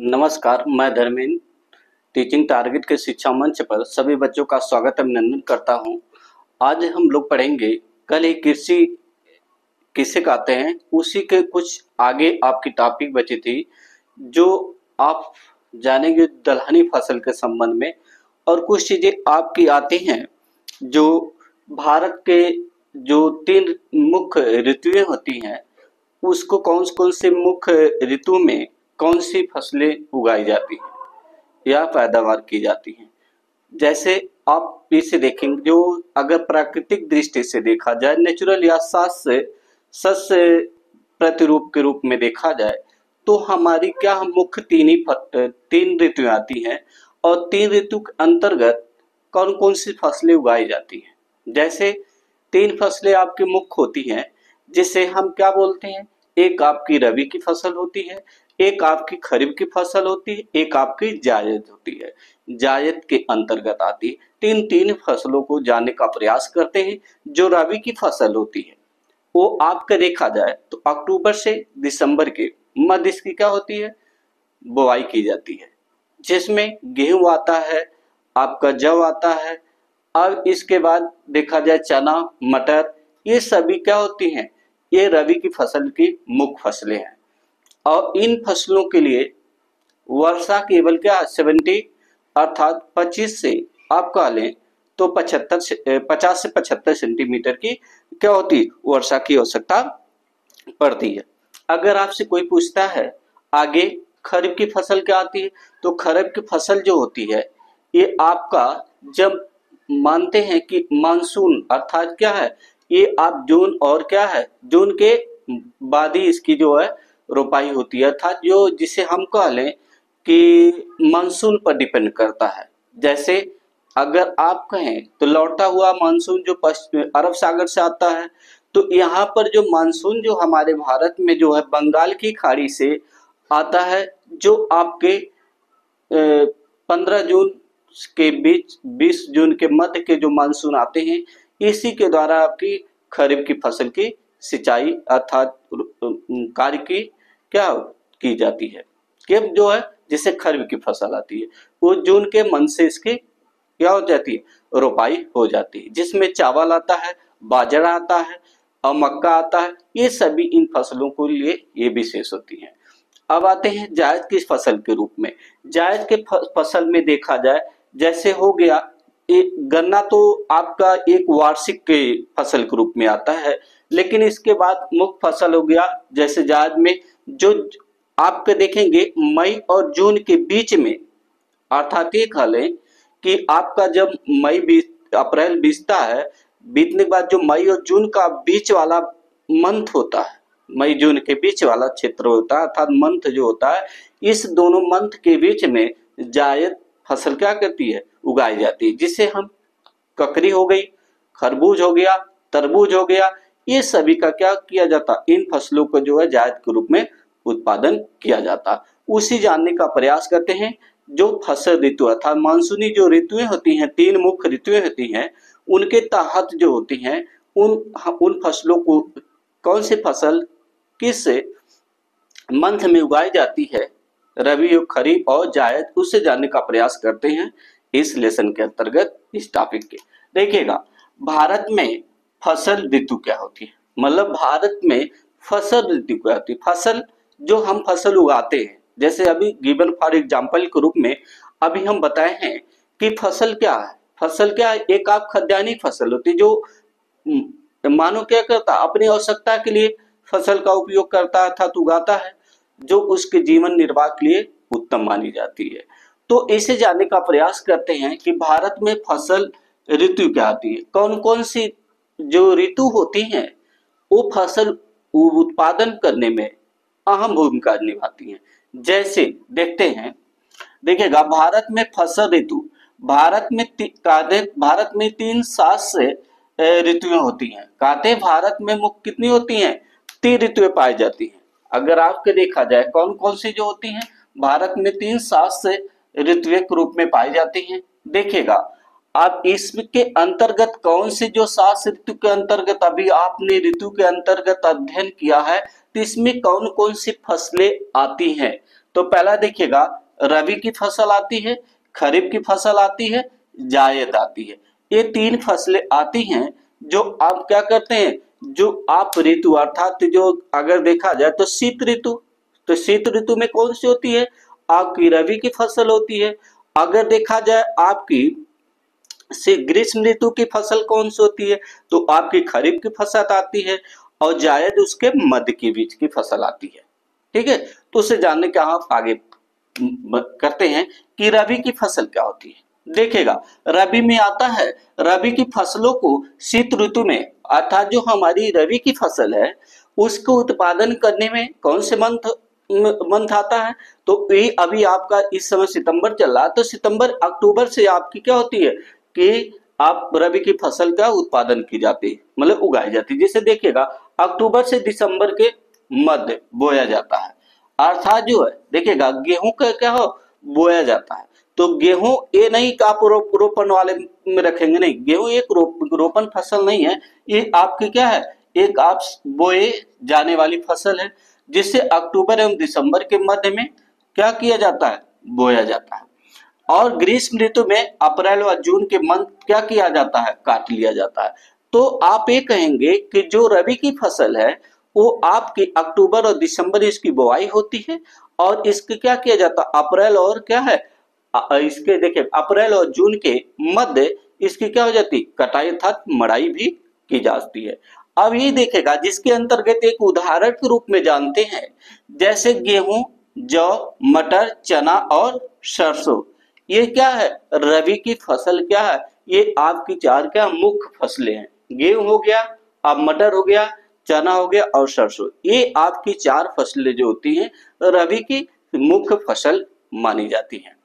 नमस्कार, मैं Dharmendra teaching target के शिक्षा मंच पर सभी बच्चों का स्वागत अभिनंदन करता हूं। आज हम लोग पढ़ेंगे, कल एक कृषि किससे कहते हैं उसी के कुछ आगे आपकी टॉपिक बची थी जो आप जानेंगे दलहनी फसल के संबंध में, और कुछ चीज़ें आपकी आती हैं जो भारत के जो 3 मुख्य ऋतुएं होती हैं उसको कौन से मुख्य ऋतु में कौन सी फसलें उगाई जाती हैं या पैदावार की जाती हैं। जैसे आप इसे देखेंगे, जो अगर प्राकृतिक दृष्टि से देखा जाए, नेचुरल या सस्य प्रतिरूप के रूप में देखा जाए, तो हमारी क्या मुख्य 3 ऋतुएं आती हैं और 3 ऋतु के अंतर्गत कौन कौन सी फसलें उगाई जाती हैं। जैसे 3 फसलें आपकी मुख्य होती हैं जिसे हम क्या बोलते हैं, एक आपकी रबी की फसल होती है, एक आपकी खरीफ की फसल होती है, एक आपकी जायद होती है। जायद के अंतर्गत आती है। तीन फसलों को जानने का प्रयास करते हैं। जो रबी की फसल होती है वो आपका देखा जाए तो अक्टूबर से दिसंबर के मध्य इसकी क्या होती है, बुआई की जाती है, जिसमें गेहूं आता है, आपका जौ आता है। अब इसके बाद देखा जाए चना, मटर, ये सभी क्या होती हैं, ये रबी की फसल की मुख्य फसलें हैं। और इन फसलों के लिए वर्षा केवल क्या 70 अर्थात 25 से आप कह लें तो 50 से 75 सेंटीमीटर की क्या होती वर्षा की आवश्यकता पड़ती है। अगर आपसे कोई पूछता है आगे खरीफ की फसल क्या आती है, तो खरीफ की फसल जो होती है ये आपका जब मानते हैं कि मानसून अर्थात क्या है, ये आप जून और क्या है जून के बाद ही इसकी जो है रोपाई होती है, अर्थात जो जिसे हम कह लें कि मानसून पर डिपेंड करता है। जैसे अगर आप कहें तो लौटता हुआ मानसून जो अरब सागर से आता है, तो यहाँ पर जो मानसून जो हमारे भारत में जो है बंगाल की खाड़ी से आता है, जो आपके 15 जून के बीच 20 जून के मध्य के जो मानसून आते हैं, इसी के द्वारा आपकी खरीफ की फसल की सिंचाई अर्थात कार्य की क्या की जाती है, कि जो है जिसे खरीफ की फसल आती है वो जून के मन से इसकी क्या हो जाती है, रोपाई हो जाती है, जिसमें चावल आता है, बाजरा आता है और मक्का आता है। ये सभी इन फसलों को लिए ये विशेष होती हैं। अब आते हैं जायद की फसल के रूप में। जायद के फसल में देखा जाए, जैसे हो गया एक गन्ना, तो आपका एक वार्षिक के फसल के रूप में आता है, लेकिन इसके बाद मुख्य फसल हो गया जैसे जायद में जो आपके देखेंगे मई और जून के बीच में, अर्थात ये कह लें कि आपका जब अप्रैल बीतता है, बीतने के बाद जो मई और जून का बीच वाला मंथ होता है, मई जून के बीच वाला क्षेत्र होता है अर्थात मंथ जो होता है, इस दोनों मंथ के बीच में जायद फसल क्या करती है, उगाई जाती है, जिसे हम ककड़ी हो गई, खरबूज हो गया, तरबूज हो गया, ये सभी का क्या किया जाता, इन फसलों को जो है जायद के रूप में उत्पादन किया जाता। उसी जानने का प्रयास करते हैं जो फसल ऋतु अर्थात मानसूनी जो ऋतुएं होती हैं, 3 मुख्य ऋतुएं होती हैं, उनके तहत जो होती हैं उन फसलों को कौन सी फसल किस मंथ में उगाई जाती है, रबी और खरीफ और जायद, उससे जानने का प्रयास करते हैं इस लेसन के अंतर्गत इस टॉपिक के। देखिएगा भारत में फसल ऋतु क्या होती है, मतलब भारत में फसल ऋतु क्या होती है, फसल जो हम फसल उगाते हैं, जैसे अभी गिवन फॉर एग्जांपल के रूप में अभी हम बताए हैं कि फसल क्या है, फसल क्या है, एक आप खाद्यान्नी फसल होती है जो मानो क्या करता अपनी आवश्यकता के लिए फसल का उपयोग करता है अर्थात उगाता है, जो उसके जीवन निर्वाह के लिए उत्तम मानी जाती है। तो इसे जानने का प्रयास करते हैं कि भारत में फसल ऋतु क्या आती है, कौन कौन सी जो ऋतु होती हैं वो फसल उत्पादन करने में अहम भूमिका निभाती हैं। जैसे देखते हैं, देखिएगा भारत में फसल ऋतु, भारत में 3 सात ऋतुएं होती हैं। कहते हैं भारत में मुख्य कितनी होती हैं, 3 ऋतुएं पाई जाती हैं। अगर आपके देखा जाए कौन कौन सी जो होती हैं, भारत में 3 सात ऋतुएं के रूप में पाई जाती हैं। देखिएगा आप इसके अंतर्गत कौन से जो 7 ऋतु के अंतर्गत अभी आपने ऋतु के अंतर्गत अध्ययन किया है, तो इसमें कौन कौन सी फसलें आती हैं? तो पहला देखिएगा, रबी की फसल आती है, खरीफ की फसल आती है, जायद आती है। ये 3 फसलें आती हैं जो आप क्या करते हैं, जो आप ऋतु अर्थात जो अगर देखा जाए तो शीत ऋतु, तो शीत ऋतु में कौन सी होती है, आपकी रबी की फसल होती है। अगर देखा जाए आपकी से ग्रीष्म ऋतु की फसल कौन सी होती है, तो आपकी खरीफ की फसल आती है, और जायद उसके मध्य के बीच की फसल आती है। ठीक है, तो उसे जानने के हम आगे करते हैं कि रबी की फसल क्या होती है। देखिएगा, रबी में आता है, रबी की फसलों को शीत ऋतु में, अर्थात जो हमारी रबी की फसल है उसको उत्पादन करने में कौन से मंथ आता है, तो ये अभी आपका इस समय सितंबर चल रहा है, तो सितंबर अक्टूबर से आपकी क्या होती है कि आप रबी की फसल का उत्पादन की जाती है, मतलब उगाई जाती है। जैसे देखिएगा, अक्टूबर से दिसंबर के मध्य बोया जाता है, अर्थात जो है देखिएगा गेहूं का क्या हो बोया जाता है। तो गेहूं ये नहीं कि आप रोपण वाले में रखेंगे, नहीं, गेहूं एक रोपण फसल नहीं है, ये आपकी क्या है, एक आप बोए जाने वाली फसल है, जिसे अक्टूबर एवं दिसंबर के मध्य में क्या किया जाता है, बोया जाता है। और ग्रीष्म ऋतु में अप्रैल व जून के मंथ क्या किया जाता है, काट लिया जाता है। तो आप ये कहेंगे कि जो रबी की फसल है वो आपकी अक्टूबर और दिसंबर इसकी बुआई होती है, और इसके क्या किया जाता है, अप्रैल और क्या है इसके देखिए अप्रैल और जून के मध्य इसकी क्या हो जाती, कटाई अर्थात मड़ाई भी की जाती है। अब ये देखेगा, जिसके अंतर्गत एक उदाहरण के रूप में जानते हैं, जैसे गेहूं, जौ, मटर, चना और सरसों, ये क्या है, रबी की फसल क्या है, ये आपकी 4 क्या मुख्य फसलें हैं। गेहूं हो गया, अब मटर हो गया, चना हो गया और सरसों, ये आपकी 4 फसलें जो होती हैं रबी की मुख्य फसल मानी जाती हैं।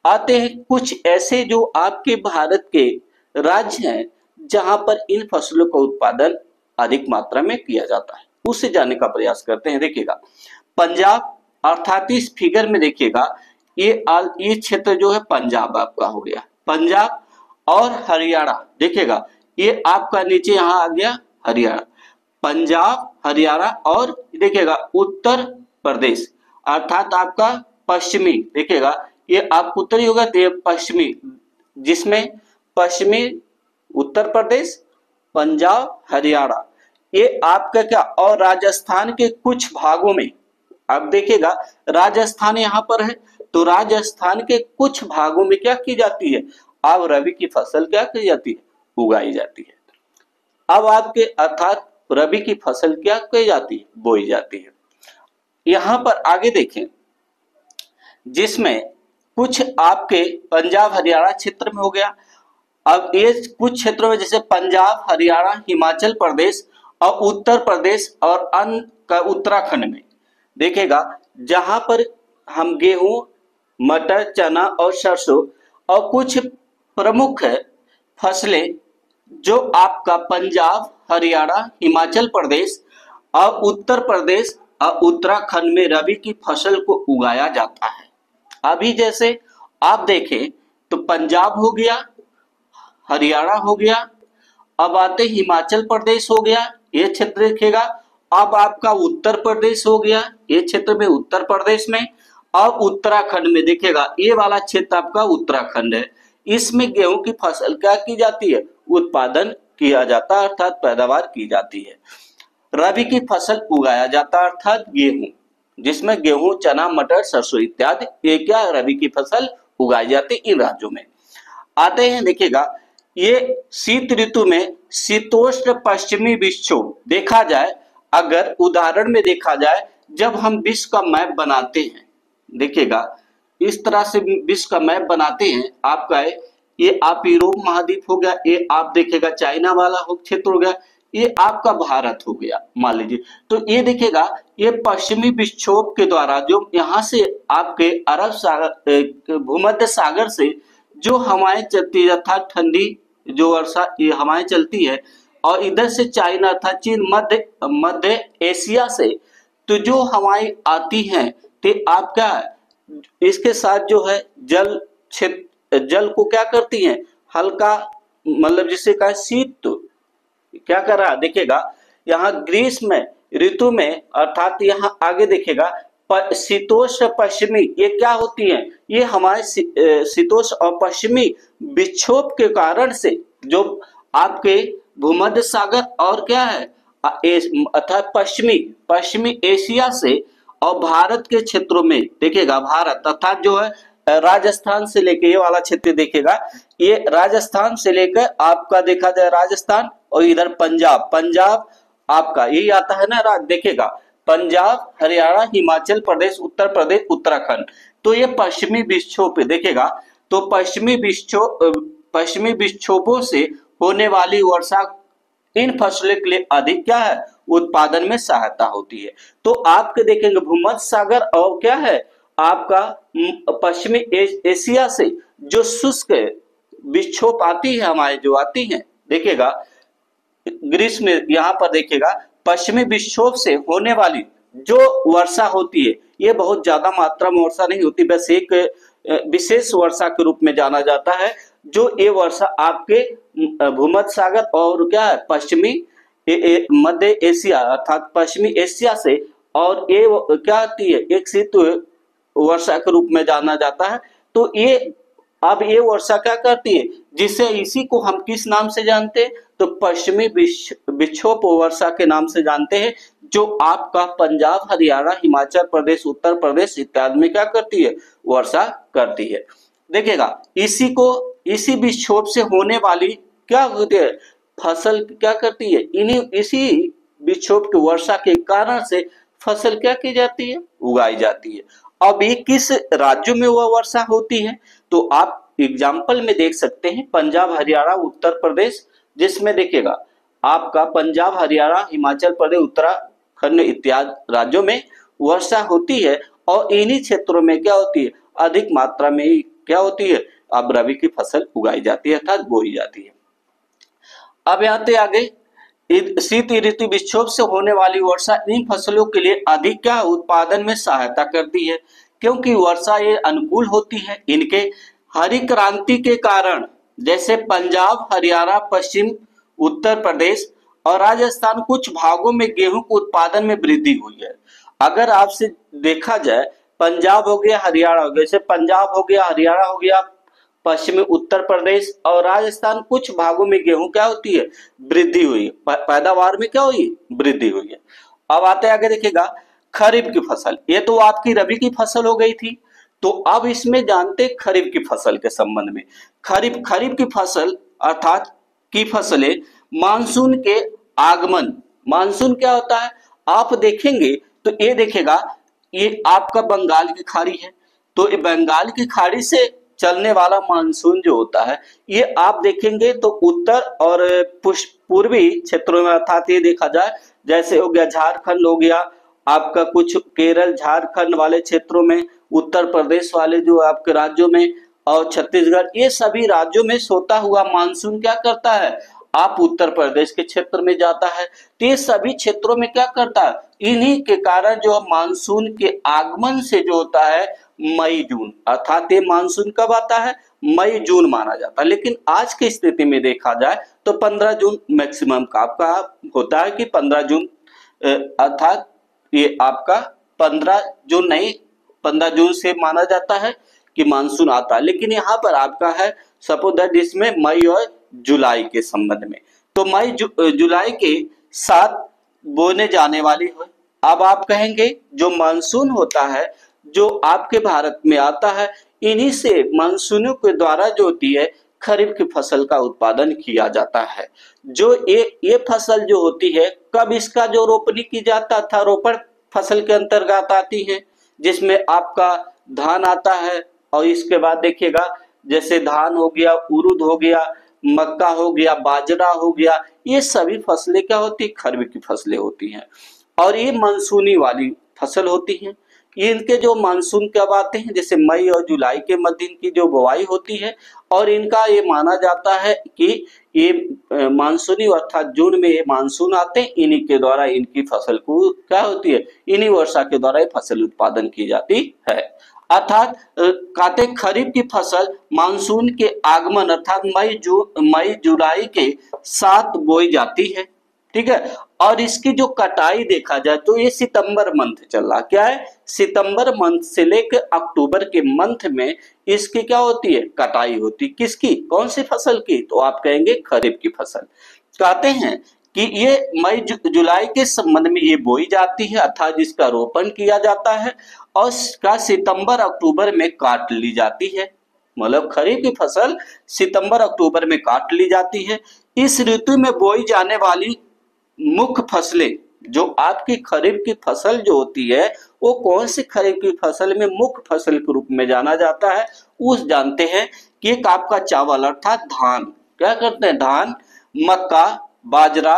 आते हैं कुछ ऐसे जो आपके भारत के राज्य हैं जहां पर इन फसलों का उत्पादन अधिक मात्रा में किया जाता है, उसे जानने का प्रयास करते हैं। देखिएगा, पंजाब, अर्थात इस फिगर में देखिएगा ये क्षेत्र जो है पंजाब आपका हो गया, पंजाब और हरियाणा, देखिएगा ये आपका नीचे यहाँ आ गया हरियाणा, पंजाब, हरियाणा और देखिएगा उत्तर प्रदेश, अर्थात आपका पश्चिमी, देखिएगा ये आप उत्तरी होगा तो ये पश्चिमी, जिसमें पश्चिमी उत्तर प्रदेश, पंजाब, हरियाणा, ये आपका क्या, और राजस्थान के कुछ भागों में, अब देखिएगा राजस्थान यहाँ पर है, तो राजस्थान के कुछ भागों में क्या की जाती है, अब रबी की फसल क्या की जाती है, उगाई जाती है। अब आपके अर्थात रबी की फसल क्या की जाती है, बोई जाती है। यहाँ पर आगे देखें, जिसमें कुछ आपके पंजाब हरियाणा क्षेत्र में हो गया। अब ये कुछ क्षेत्रों में जैसे पंजाब, हरियाणा, हिमाचल प्रदेश और उत्तर प्रदेश और अन्य का उत्तराखंड में देखेगा, जहां पर हम गेहूं, मटर, चना और सरसों और कुछ प्रमुख फसलें जो आपका पंजाब, हरियाणा, हिमाचल प्रदेश और उत्तर प्रदेश और उत्तराखंड में रबी की फसल को उगाया जाता है। अभी जैसे आप देखें तो पंजाब हो गया, हरियाणा हो गया, अब आते हिमाचल प्रदेश हो गया, ये क्षेत्र देखेगा, अब आपका उत्तर प्रदेश हो गया, ये क्षेत्र में उत्तर प्रदेश में, अब उत्तराखंड में देखिएगा ये वाला क्षेत्र आपका उत्तराखंड है, इसमें गेहूं की फसल क्या की जाती है, उत्पादन किया जाता है, अर्थात पैदावार की जाती है। रबी की फसल उगाया जाता है, अर्थात गेहूं, जिसमें गेहूं, चना, मटर, सरसों इत्यादि ये क्या रबी की फसल उगाई जाती है इन राज्यों में। आते हैं देखिएगा, ये शीत ऋतु में शीतोष्ण पश्चिमी विक्षोभ देखा जाए, अगर उदाहरण में देखा जाए, जब हम विश्व का मैप बनाते हैं, देखिएगा इस तरह से विश्व का मैप बनाते हैं, आपका ये आप यूरोप महाद्वीप हो गया, ये आप देखेगा चाइना वाला हो क्षेत्र हो गया, ये आपका भारत हो गया मान लीजिए। तो ये देखिएगा ये पश्चिमी विक्षोभ के द्वारा जो यहाँ से आपके अरब सागर, भूमध्य सागर से जो हवाएं चलती है, अर्थात ठंडी जो वर्षा ये हवाएं चलती है, और इधर से चाइना अर्थात चीन, मध्य एशिया से तो जो हवाएं आती हैं, तो आपका इसके साथ जो है जल को क्या करती हैं, हल्का मतलब जिसे कहा शीत, तो क्या कर रहा है देखिएगा, यहाँ ग्रीष्म ऋतु में अर्थात यहाँ आगे देखिएगा शीतोष्ण पश्चिमी, ये क्या होती है, ये हमारे शीतोष्ण और पश्चिमी विक्षोभ के कारण से जो आपके भूमध्य सागर और क्या है अर्थात पश्चिमी पश्चिमी एशिया से और भारत के क्षेत्रों में देखिएगा, भारत अर्थात जो है राजस्थान से लेके ये वाला क्षेत्र देखिएगा, ये राजस्थान से लेकर आपका देखा जाए राजस्थान और इधर पंजाब, पंजाब आपका यही आता है ना, देखिएगा पंजाब, हरियाणा, हिमाचल प्रदेश, उत्तर प्रदेश, उत्तराखंड, तो ये पश्चिमी विक्षोभ देखिएगा, तो पश्चिमी विक्षोभों से होने वाली वर्षा इन फसलों के लिए अधिक क्या है उत्पादन में सहायता होती है। तो आपके देखेंगे भूमध्य सागर और क्या है आपका पश्चिमी एशिया से जो शुष्क विक्षोभ आती है हमारे जो आती है, देखिएगा ग्रीष्म में यहाँ पर देखिएगा पश्चिमी विक्षोभ से होने वाली जो वर्षा होती है ये बहुत ज्यादा मात्रा में वर्षा नहीं होती, बस एक विशेष वर्षा के रूप में जाना जाता है, जो ये वर्षा आपके भूमध्य सागर और क्या है पश्चिमी मध्य एशिया अर्थात पश्चिमी एशिया से, और ये क्या आती है एक शीत वर्षा के रूप में जाना जाता है। तो ये अब ये वर्षा क्या करती है, जिसे इसी को हम किस नाम से जानते हैं, तो पश्चिमी विक्षोभ वर्षा के नाम से जानते हैं, जो आपका पंजाब, हरियाणा, हिमाचल प्रदेश, उत्तर प्रदेश इत्यादि में क्या करती है वर्षा करती है। देखिएगा इसी विक्षोभ से होने वाली क्या होती है फसल क्या करती है, इसी विक्षोभ की वर्षा के कारण से फसल क्या की जाती है उगाई जाती है। अब ये किस राज्यों में वह वर्षा होती है, तो आप एग्जाम्पल में देख सकते हैं पंजाब, हरियाणा, उत्तर प्रदेश, जिसमें देखिएगा आपका पंजाब, हरियाणा, हिमाचल प्रदेश, उत्तराखंड इत्यादि राज्यों में वर्षा होती है, और इन्हीं क्षेत्रों में क्या होती है अधिक मात्रा में क्या होती है अब रबी की फसल उगाई जाती है अर्थात बोई जाती है। अब आते आगे शीत ऋतु विक्षोभ से होने वाली वर्षा इन फसलों के लिए अधिक क्या उत्पादन में सहायता करती है, क्योंकि वर्षा ये अनुकूल होती है इनके हरित क्रांति के कारण, जैसे पंजाब, हरियाणा, पश्चिम उत्तर प्रदेश और राजस्थान कुछ भागों में गेहूं के उत्पादन में वृद्धि हुई है। अगर आपसे देखा जाए पंजाब हो गया, हरियाणा हो गया, जैसे पंजाब हो गया, हरियाणा हो गया, पश्चिमी उत्तर प्रदेश और राजस्थान कुछ भागों में गेहूं क्या होती है वृद्धि हुई, पैदावार में क्या हुई वृद्धि हुई है। अब आते आगे देखिएगा खरीफ की फसल, ये तो आपकी रबी की फसल हो गई थी, तो अब इसमें जानते खरीफ की फसल के संबंध में। खरीफ की फसल अर्थात की फसलें मानसून के आगमन, मानसून क्या होता है आप देखेंगे तो ये देखिएगा ये आपका बंगाल की खाड़ी है, तो ये बंगाल की खाड़ी से चलने वाला मानसून जो होता है ये आप देखेंगे तो उत्तर और पूर्वी क्षेत्रों में अर्थात ये देखा जाए जैसे हो गया झारखंड हो गया आपका, कुछ केरल झारखंड वाले क्षेत्रों में, उत्तर प्रदेश वाले जो आपके राज्यों में और छत्तीसगढ़, ये सभी राज्यों में सोता हुआ मानसून क्या करता है आप उत्तर प्रदेश के क्षेत्र में जाता है। तो ये सभी क्षेत्रों में क्या करता है, इन्हीं के कारण जो मानसून के आगमन से जो होता है मई जून, अर्थात ये मानसून कब आता है मई जून माना जाता है, लेकिन आज की स्थिति में देखा जाए तो 15 जून मैक्सिमम का आपका होता है कि 15 जून अर्थात ये आपका 15 जून नहीं 15 जून से माना जाता है कि मानसून आता है, लेकिन यहाँ पर आपका है सपोज दैट इसमें मई और जुलाई के संबंध में, तो मई जुलाई के साथ बोने जाने वाली है। अब आप कहेंगे जो मानसून होता है जो आपके भारत में आता है, इन्हीं से मानसूनों के द्वारा जो होती है खरीफ की फसल का उत्पादन किया जाता है। जो ये फसल जो होती है कब इसका जो रोपनी की जाता था, रोपण फसल के अंतर्गत आती है, जिसमें आपका धान आता है, और इसके बाद देखिएगा जैसे धान हो गया, उड़द हो गया, मक्का हो गया, बाजरा हो गया, ये सभी फसलें क्या होती है खरीफ की फसलें होती हैं, और ये मानसूनी वाली फसल होती हैं। इनके जो मानसून कब आते हैं जैसे मई और जुलाई के मध्य इनकी जो बुवाई होती है, और इनका ये माना जाता है कि ये मानसूनी अर्थात जून में ये मानसून आते हैं, इन्हीं के द्वारा इनकी फसल को क्या होती है इन्हीं वर्षा के द्वारा ये फसल उत्पादन की जाती है। अर्थात कहते खरीफ की फसल मानसून के आगमन अर्थात मई जुलाई के साथ बोई जाती है। ठीक है, और इसकी जो कटाई देखा जाए तो ये सितंबर मंथ चल रहा, क्या है, सितंबर मंथ से लेकर अक्टूबर के मंथ में इसकी क्या होती है, कटाई होती। किसकी, कौन सी फसल की, तो आप कहेंगे खरीफ की फसल। कहते हैं कि ये मई जुलाई के संबंध में ये बोई जाती है अर्थात जिसका रोपण किया जाता है और इसका सितंबर अक्टूबर में काट ली जाती है। मतलब खरीफ की फसल सितंबर अक्टूबर में काट ली जाती है। इस ऋतु में बोई जाने वाली मुख्य फसलें, जो आपकी खरीफ की फसल जो होती है वो कौन सी खरीफ की फसल में मुख्य फसल के रूप में जाना जाता है, उस जानते हैं कि एक आपका चावल अर्थात धान, क्या करते हैं, धान, मक्का, बाजरा,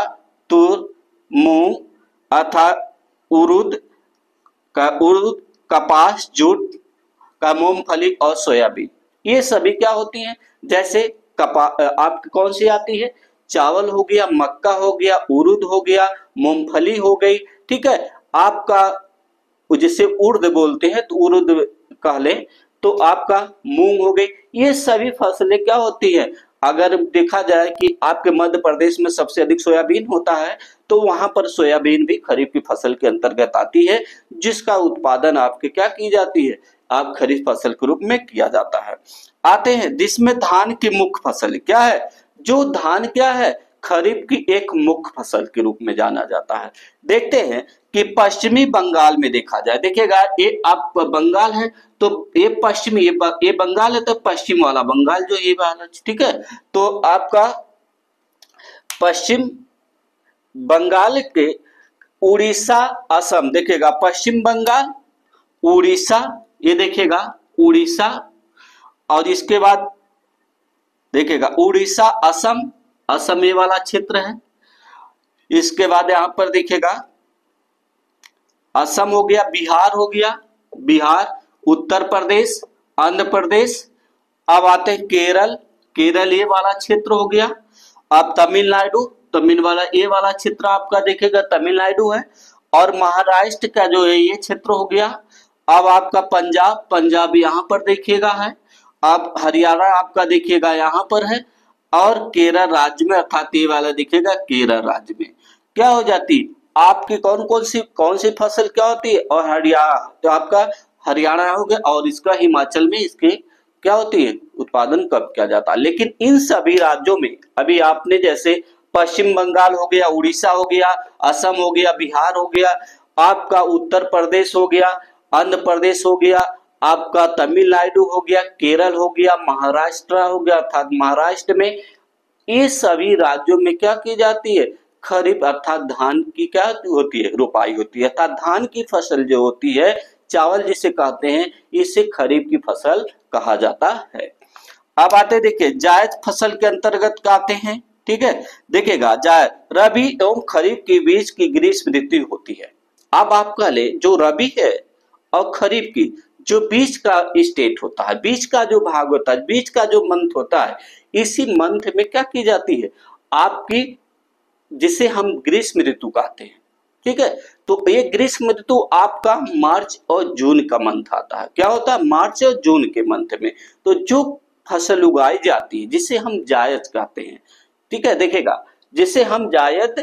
तूर, मूंग अर्थात उड़द, कपास, जूट का, मूंगफली और सोयाबीन, ये सभी क्या होती हैं। जैसे आपकी कौन सी आती है, चावल हो गया, मक्का हो गया, उड़द हो गया, मूंगफली हो गई। ठीक है, आपका जिसे उड़द बोलते हैं तो उड़द कह लें, तो आपका मूंग हो गई। ये सभी फसलें क्या होती है, अगर देखा जाए कि आपके मध्य प्रदेश में सबसे अधिक सोयाबीन होता है तो वहां पर सोयाबीन भी खरीफ की फसल के अंतर्गत आती है, जिसका उत्पादन आपके क्या की जाती है, आप खरीफ फसल के रूप में किया जाता है। आते हैं जिसमें धान की मुख्य फसल क्या है, जो धान क्या है, खरीफ की एक मुख्य फसल के रूप में जाना जाता है। देखते हैं कि पश्चिमी बंगाल में देखा जाए, देखिएगा ये आप बंगाल है तो ये पश्चिमी, ये बंगाल है तो पश्चिम वाला बंगाल जो ये वाला, ठीक है, तो आपका पश्चिम बंगाल के उड़ीसा, असम, देखिएगा पश्चिम बंगाल, उड़ीसा, ये देखिएगा उड़ीसा, और इसके बाद देखिएगा उड़ीसा, असम, असम ये वाला क्षेत्र है। इसके बाद यहां पर देखिएगा असम हो गया, बिहार हो गया, बिहार, उत्तर प्रदेश, आंध्र प्रदेश। अब आते हैं केरल, केरल ये वाला क्षेत्र हो गया। अब तमिलनाडु, तमिल वाला ये वाला क्षेत्र आपका देखिएगा तमिलनाडु है। और महाराष्ट्र का जो है ये क्षेत्र हो गया। अब आपका पंजाब, पंजाब यहाँ पर देखिएगा है। अब हरियाणा आपका देखिएगा यहाँ पर है। और केरल राज्य में अर्थात ये वाला देखिएगा केरल राज्य में क्या हो जाती आपकी कौन सी फसल क्या होती है, और हरियाणा, तो आपका हरियाणा हो गया, और इसका हिमाचल में इसके क्या होती है, उत्पादन कब किया जाता है। लेकिन इन सभी राज्यों में अभी आपने जैसे पश्चिम बंगाल हो गया, उड़ीसा हो गया, असम हो गया, बिहार हो गया, आपका उत्तर प्रदेश हो गया, आंध्र प्रदेश हो गया, आपका तमिलनाडु हो गया, केरल हो गया, महाराष्ट्र हो गया, अर्थात महाराष्ट्र में, ये सभी राज्यों में क्या की जाती है, खरीफ अर्थात धान की क्या होती है, रोपाई होती है। अर्थात धान की फसल जो होती है, चावल जिसे कहते हैं, इसे खरीफ की फसल कहा जाता है। अब आते देखिए जायद फसल के अंतर्गत आते हैं। ठीक है, देखिएगा जायद रबी एवं खरीफ के बीच की ग्रीष्म ऋतु होती है। अब आपका ले जो रबी है और खरीफ की जो बीच का स्टेट होता है, बीच का जो भाग होता है, बीच का जो मंथ होता है, इसी मंथ में क्या की जाती है आपकी, जिसे हम ग्रीष्म ऋतु कहते हैं। ठीक है, तो ये ग्रीष्म ऋतु आपका मार्च और जून का मंथ आता है। क्या होता है, मार्च और जून के मंथ में। तो जो फसल उगाई जाती है जिसे हम जायद कहते हैं, ठीक है, देखेगा जिसे हम जायद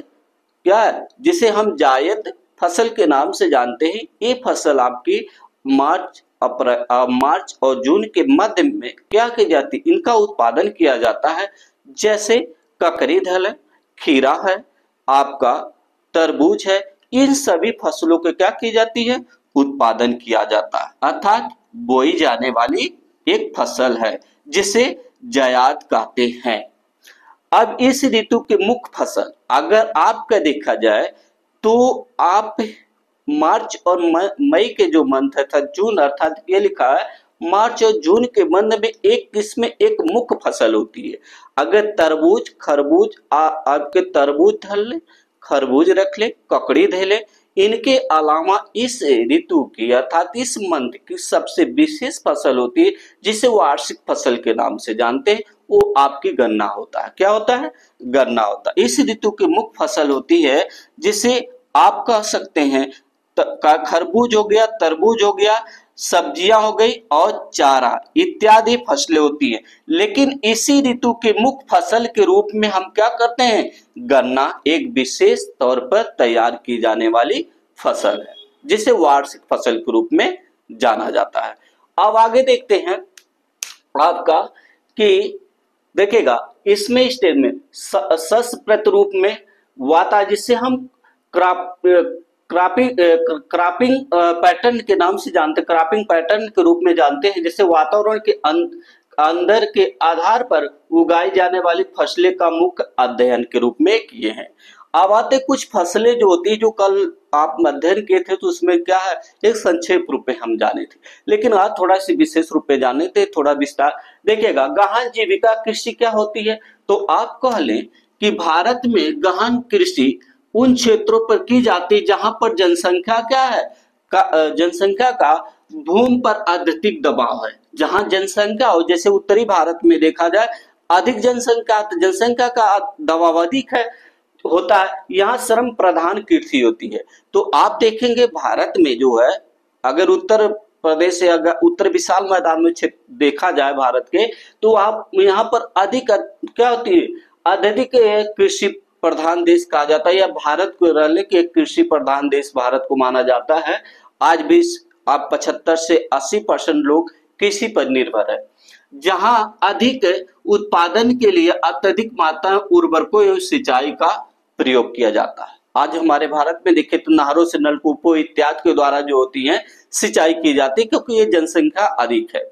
क्या है, जिसे हम जायद फसल के नाम से जानते हैं, ये फसल आपकी मार्च और जून के मध्य में क्या की जाती है, इनका उत्पादन किया जाता है। जैसे ककड़ी धल है, खीरा है, आपका तरबूज है, इन सभी फसलों को क्या की जाती है, उत्पादन किया जाता है। अर्थात बोई जाने वाली एक फसल है जिसे जायद कहते हैं। अब इस ऋतु के मुख्य फसल अगर आपका देखा जाए तो आप मार्च और मई के जो मंथ है, जून, अर्थात ये लिखा है मार्च और जून के मंथ में इसमें एक मुख्य फसल होती है। अगर तरबूज, खरबूज, आपके तरबूज धर ले, खरबूज रख ले, ककड़ी धर ले, इनके अलावा इस ऋतु की अर्थात इस मंथ की सबसे विशेष फसल होती है जिसे वार्षिक फसल के नाम से जानते हैं, वो आपकी गन्ना होता है। क्या होता है, गन्ना होता है। इस ऋतु की मुख्य फसल होती है जिसे आप कह सकते हैं खरबूज हो गया, तरबूज हो गया, सब्जियां हो गई और चारा इत्यादि फसलें होती हैं। लेकिन इसी ऋतु के मुख्य फसल के रूप में हम क्या करते हैं, गन्ना एक विशेष तौर पर तैयार की जाने वाली फसल है जिसे वार्षिक फसल के रूप में जाना जाता है। अब आगे देखते हैं आपका कि देखिएगा इसमें स्टेज में शस्य प्रतिरूप में वाता जिससे हम क्रॉपिंग पैटर्न के नाम से जानते, क्रॉपिंग पैटर्न के रूप में जानते हैं, जैसे वातावरण के अंदर के आधार पर उगाई जाने वाली फसलें का मुख्य अध्ययन के रूप में किए हैं। अब आते कुछ फसलें जो होती है जो कल आप अध्ययन किए थे तो उसमें क्या है एक संक्षेप रूप में हम जाने थे, लेकिन आज थोड़ा सी विशेष रूप में जाने थे, थोड़ा विस्तार देखिएगा। गहन जीविका कृषि क्या होती है, तो आप कह लें कि भारत में गहन कृषि उन क्षेत्रों पर की जाती है जहां पर जनसंख्या क्या है जनसंख्या का भूमि पर अत्यधिक दबाव है। जहां जनसंख्या हो, जैसे उत्तरी भारत में देखा जाए अधिक जनसंख्या का दबाव अधिक है होता है, यहाँ श्रम प्रधान कृषि होती है। तो आप देखेंगे भारत में जो है अगर उत्तर प्रदेश से अगर उत्तर विशाल मैदान में देखा जाए भारत के, तो आप यहाँ पर अधिक क्या होती है अत्यधिक कृषि प्रधान देश कहा जाता है, या भारत को रहने के कृषि प्रधान देश भारत को माना जाता है। आज भी आप 75 से 80% लोग कृषि पर निर्भर है। जहां अधिक उत्पादन के लिए अत्यधिक मात्रा उर्वरकों एवं सिंचाई का प्रयोग किया जाता है। आज हमारे भारत में देखें तो नहरों से नलकूपों इत्यादि के द्वारा जो होती है सिंचाई की जाती है, क्योंकि ये जनसंख्या अधिक है।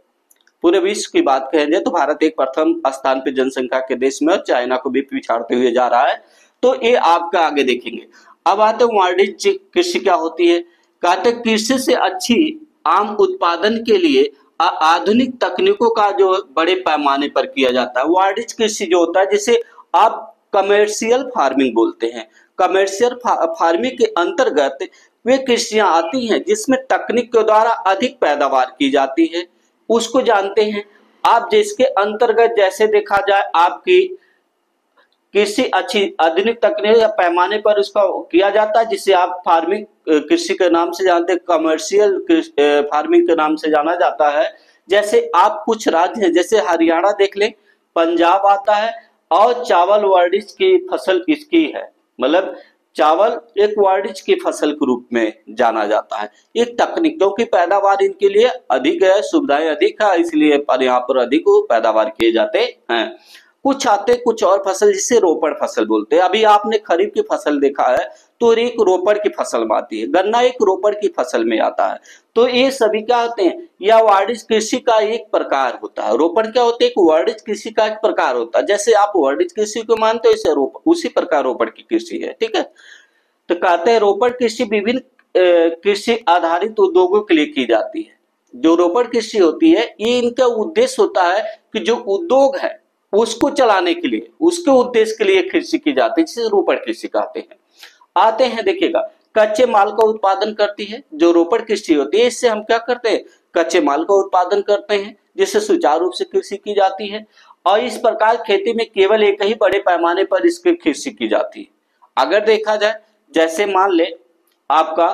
पूरे विश्व की बात कहें जाए तो भारत एक प्रथम स्थान पे जनसंख्या के देश में, चाइना को भी पिछाड़ते हुए जा रहा है। तो ये आपका आगे देखेंगे। अब आते हैं वाणिज्य कृषि क्या होती है, कहते कृषि से अच्छी आम उत्पादन के लिए आधुनिक तकनीकों का जो बड़े पैमाने पर किया जाता है। वाणिज्य कृषि जो होता है जिसे आप कमर्शियल फार्मिंग बोलते हैं। कमर्शियल फार्मिंग के अंतर्गत वे कृषियां आती हैं जिसमें तकनीक के द्वारा अधिक पैदावार की जाती है, उसको जानते हैं आप। जिसके अंतर्गत जैसे देखा जाए आपकी कृषि अच्छी आधुनिक तकनीक या पैमाने पर उसका किया जाता है, जिसे आप फार्मिंग कृषि के नाम से जानते हैं, कमर्शियल फार्मिंग के नाम से जाना जाता है। जैसे आप कुछ राज्य हैं जैसे हरियाणा देख लें, पंजाब आता है, और चावल वाणिज्य की फसल इसकी है, मतलब चावल एक वाणिज्य की फसल के रूप में जाना जाता है। ये तकनीकों की पैदावार इनके लिए अधिक है, सुविधाएं अधिक है, इसलिए पर यहाँ पर अधिक पैदावार किए जाते हैं। कुछ आते कुछ और फसल जिसे रोपड़ फसल बोलते हैं। अभी आपने खरीफ की फसल देखा है तो एक रोपड़ की फसल में आती है, गन्ना एक रोपड़ की फसल में आता है। तो ये सभी क्या होते हैं, या वाणिज्य कृषि का एक प्रकार होता है। रोपड़ क्या होते हैं, वाणिज्य कृषि का एक प्रकार होता है। जैसे आप वाणिज्य कृषि को मानते हो इसे उसी प्रकार रोपड़ की कृषि है, ठीक है। तो कहते हैं रोपड़ कृषि विभिन्न कृषि आधारित उद्योगों के लिए की जाती है। जो रोपड़ कृषि होती है ये इनका उद्देश्य होता है कि जो उद्योग है उसको चलाने के लिए, उसके उद्देश्य के लिए कृषि की जाती है, जिसे रोपड़ कृषि कहते हैं। आते हैं देखिएगा, कच्चे माल का उत्पादन करती है जो रोपड़ कृषि होती है। इससे हम क्या करते हैं, कच्चे माल का उत्पादन करते हैं जिससे सुचारू रूप से कृषि की जाती है। और इस प्रकार खेती में केवल एक ही बड़े पैमाने पर इसकी कृषि की जाती है। अगर देखा जाए जैसे मान ले आपका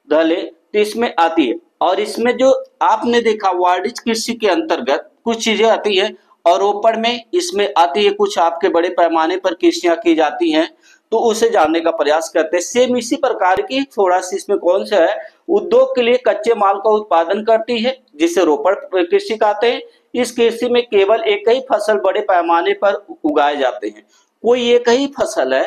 दले तो इसमें आती है, और इसमें जो आपने देखा वाणिज्य कृषि के अंतर्गत कुछ चीजें आती है, और रोपड़ में इसमें आती है कुछ आपके बड़े पैमाने पर कृषियां की जाती हैं, तो उसे जानने का प्रयास करते हैं। सेम इसी प्रकार की थोड़ा सी इसमें कौन सा है, उद्योग के लिए कच्चे माल का उत्पादन करती है जिसे रोपड़ कृषि कहते हैं। इस कृषि में केवल एक ही फसल बड़े पैमाने पर उगाए जाते हैं। कोई एक ही फसल है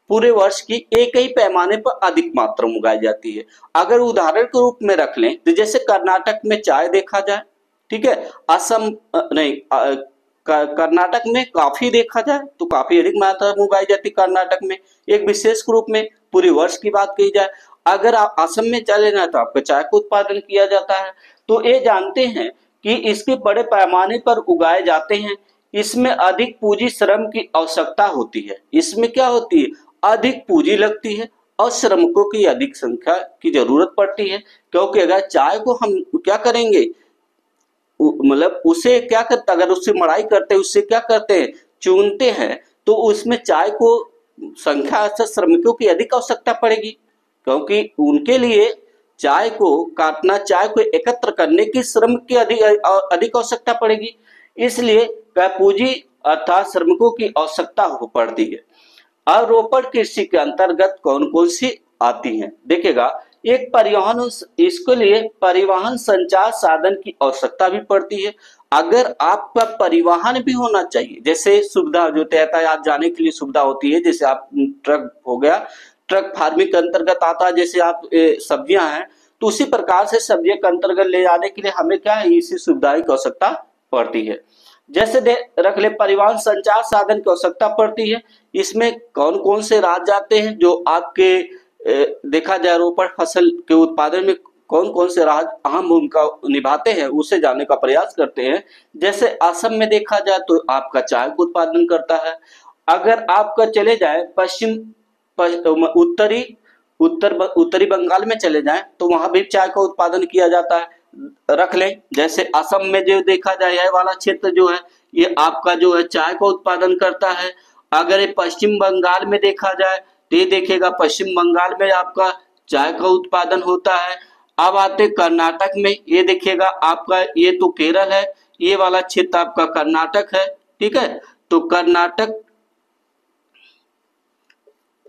पूरे वर्ष की, एक ही पैमाने पर अधिक मात्रा में उगाई जाती है। अगर उदाहरण के रूप में रख लें तो जैसे कर्नाटक में चाय देखा जाए, ठीक है, असम नहीं कर्नाटक में कॉफी देखा जाए तो काफी अधिक मात्रा में उगाई जाती है कर्नाटक में एक विशेष रूप में। पूरे वर्ष की बात की जाए, अगर आप असम में चले ना तो आपका चाय का उत्पादन किया जाता है। तो ये जानते हैं कि इसके बड़े पैमाने पर उगाए जाते हैं। इसमें अधिक पूंजी श्रम की आवश्यकता होती है। इसमें क्या होती है, अधिक पूंजी लगती है और श्रमिकों की अधिक संख्या की जरूरत पड़ती है। क्योंकि अगर चाय को हम क्या करेंगे, मतलब उसे क्या करते, अगर उससे मड़ाई करते हैं, उससे क्या करते हैं, चुनते हैं, तो उसमें चाय को संख्या से श्रमिकों की अधिक आवश्यकता पड़ेगी, क्योंकि उनके लिए चाय को काटना, चाय को एकत्र करने की श्रम की अधिक आवश्यकता पड़ेगी, इसलिए पूंजी अर्थात श्रमिकों की आवश्यकता हो पड़ती है। अवरोपण कृषि के अंतर्गत कौन कौन सी आती हैं? देखिएगा, एक परिवहन, इसके लिए परिवहन संचार साधन की आवश्यकता भी पड़ती है। अगर आपका परिवहन भी होना चाहिए, जैसे सुविधा जो यातायात जाने के लिए सुविधा होती है, जैसे आप ट्रक हो गया, ट्रक फार्मिंग के अंतर्गत आता है, जैसे आप सब्जियां हैं, तो उसी प्रकार से सब्जियों के अंतर्गत ले जाने के लिए हमें क्या है, इसी सुविधा की आवश्यकता पड़ती है। जैसे रख ले परिवहन संचार साधन की आवश्यकता पड़ती है। इसमें कौन कौन से राज्य जाते हैं जो आपके देखा जाए रोपण फसल के उत्पादन में कौन कौन से राज्य अहम भूमिका निभाते हैं, उसे जानने का प्रयास करते हैं। जैसे असम में देखा जाए तो आपका चाय का उत्पादन करता है। अगर आपका चले जाए उत्तरी बंगाल में चले जाएं तो वहां भी चाय का उत्पादन किया जाता है। रख लें, जैसे असम में जो देखा जाए यह वाला क्षेत्र जो है ये आपका जो है चाय का उत्पादन करता है। अगर ये पश्चिम बंगाल में देखा जाए तो ये देखिएगा पश्चिम बंगाल में आपका चाय का उत्पादन होता है। अब आते कर्नाटक में, ये देखिएगा आपका ये तो केरल है, ये वाला क्षेत्र आपका कर्नाटक है। ठीक है, तो कर्नाटक,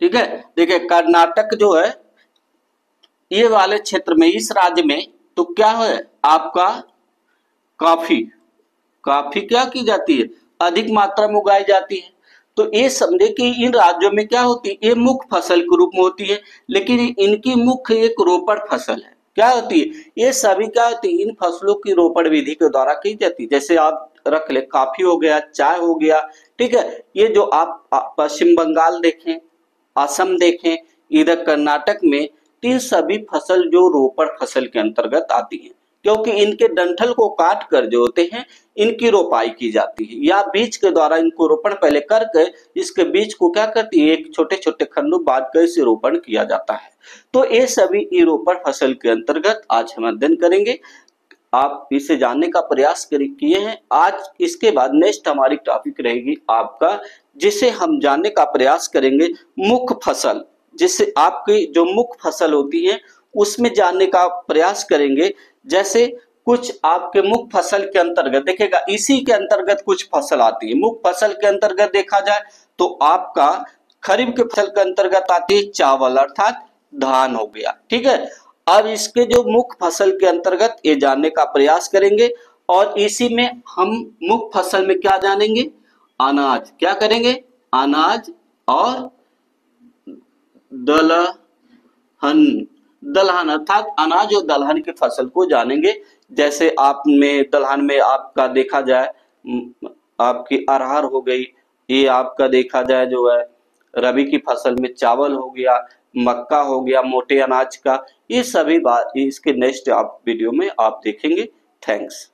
ठीक है, देखिए कर्नाटक जो है ये वाले क्षेत्र में, इस राज्य में तो क्या है आपका कॉफी क्या की जाती है, अधिक मात्रा में उगाई जाती है। तो ये समझे कि इन राज्यों में क्या होती है, ये मुख्य फसल के रूप में होती है, लेकिन इनकी मुख्य एक रोपण फसल है। क्या होती है, ये सभी क्या होती है, इन फसलों की रोपण विधि के द्वारा की जाती है। जैसे आप रख ले कॉफी हो गया, चाय हो गया, ठीक है, ये जो आप पश्चिम बंगाल देखें, असम देखें, इधर कर्नाटक में, इन सभी फसल जो रोपण फसल के अंतर्गत आती है, क्योंकि इनके डंठल को काट कर जो होते हैं इनकी रोपाई की जाती है, या बीज के द्वारा इनको रोपण पहले करके इसके बीज को क्या करती है, एक छोटे छोटे खंडों बांट कर इसे रोपण किया जाता है। तो ये सभी ई रोपण फसल के अंतर्गत आज हम अध्ययन करेंगे। आप इसे जानने का प्रयास किए हैं। आज इसके बाद नेक्स्ट हमारी टॉपिक रहेगी आपका, जिसे हम जानने का प्रयास करेंगे मुख्य फसल, जिससे आपकी जो मुख्य फसल होती है उसमें जानने का प्रयास करेंगे। जैसे कुछ आपके मुख्य फसल के अंतर्गत देखेगा, इसी के अंतर्गत कुछ फसल आती है। मुख्य फसल के अंतर्गत देखा जाए तो आपका खरीफ के फसल के अंतर्गत आती है चावल अर्थात धान हो गया। ठीक है, अब इसके जो मुख्य फसल के अंतर्गत ये जानने का प्रयास करेंगे, और इसी में हम मुख्य फसल में क्या जानेंगे, अनाज, क्या करेंगे, अनाज और दलहन अर्थात अनाज और दलहन की फसल को जानेंगे। जैसे आप में दलहन में आपका देखा जाए आपकी अरहर हो गई, ये आपका देखा जाए जो है रबी की फसल में चावल हो गया, मक्का हो गया मोटे अनाज का। ये सभी बात इसके नेक्स्ट आप वीडियो में आप देखेंगे। थैंक्स।